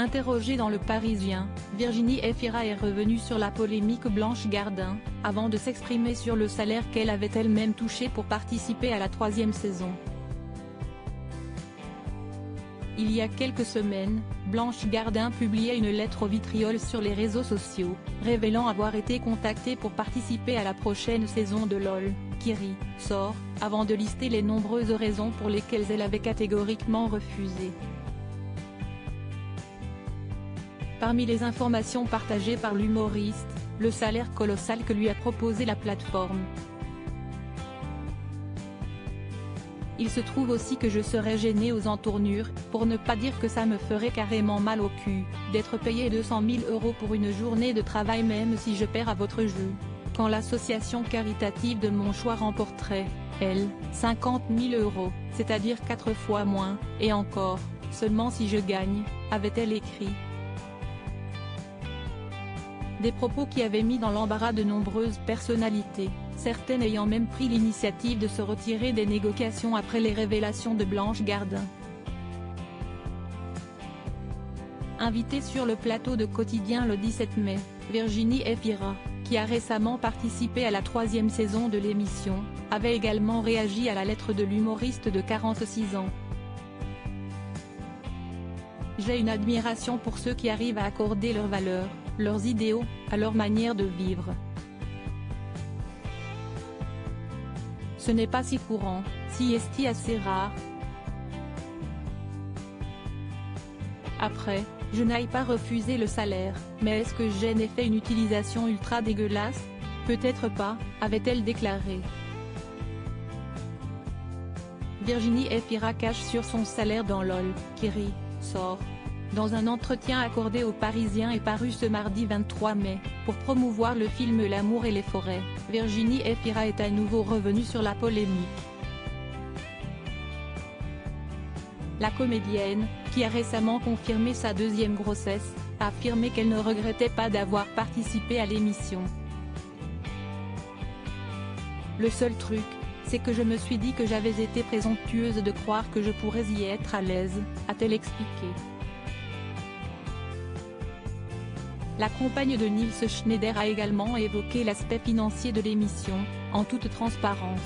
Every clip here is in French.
Interrogée dans Le Parisien, Virginie Efira est revenue sur la polémique Blanche Gardin, avant de s'exprimer sur le salaire qu'elle avait elle-même touché pour participer à la 3e saison. Il y a quelques semaines, Blanche Gardin publiait une lettre au vitriol sur les réseaux sociaux, révélant avoir été contactée pour participer à la prochaine saison de LOL, qui sort, avant de lister les nombreuses raisons pour lesquelles elle avait catégoriquement refusé. Parmi les informations partagées par l'humoriste, le salaire colossal que lui a proposé la plateforme. Il se trouve aussi que je serais gênée aux entournures, pour ne pas dire que ça me ferait carrément mal au cul, d'être payé 200 000 € pour une journée de travail même si je perds à votre jeu. Quand l'association caritative de mon choix remporterait, elle, 50 000 €, c'est-à-dire 4 fois moins, et encore, seulement si je gagne, avait-elle écrit. Des propos qui avaient mis dans l'embarras de nombreuses personnalités, certaines ayant même pris l'initiative de se retirer des négociations après les révélations de Blanche Gardin. Invitée sur le plateau de Quotidien le 17 mai, Virginie Efira, qui a récemment participé à la 3e saison de l'émission, avait également réagi à la lettre de l'humoriste de 46 ans. J'ai une admiration pour ceux qui arrivent à accorder leurs valeurs, leurs idéaux, à leur manière de vivre. Ce n'est pas si courant, si est assez rare. Après, je n'aille pas refuser le salaire, mais est-ce que j'en ai fait une utilisation ultra dégueulasse? Peut-être pas, avait-elle déclaré. Virginie Efira cache sur son salaire dans LOL, qui sort. Dans un entretien accordé aux Parisiens et paru ce mardi 23 mai, pour promouvoir le film L'amour et les forêts, Virginie Efira est à nouveau revenue sur la polémique. La comédienne, qui a récemment confirmé sa 2e grossesse, a affirmé qu'elle ne regrettait pas d'avoir participé à l'émission. Le seul truc, c'est que je me suis dit que j'avais été présomptueuse de croire que je pourrais y être à l'aise, a-t-elle expliqué. La compagne de Nils Schneider a également évoqué l'aspect financier de l'émission, en toute transparence.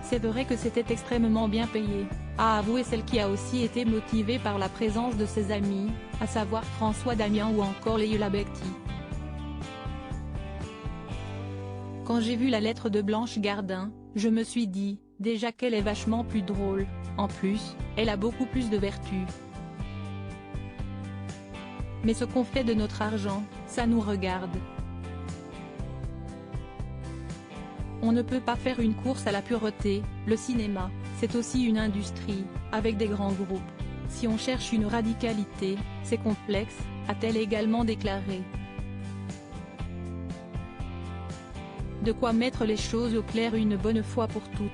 C'est vrai que c'était extrêmement bien payé, a avoué celle qui a aussi été motivée par la présence de ses amis, à savoir François Damiens ou encore Leila Bekti. Quand j'ai vu la lettre de Blanche Gardin, je me suis dit, déjà qu'elle est vachement plus drôle, en plus, elle a beaucoup plus de vertus. Mais ce qu'on fait de notre argent, ça nous regarde. On ne peut pas faire une course à la pureté, le cinéma, c'est aussi une industrie, avec des grands groupes. Si on cherche une radicalité, c'est complexe, a-t-elle également déclaré. De quoi mettre les choses au clair une bonne fois pour toutes.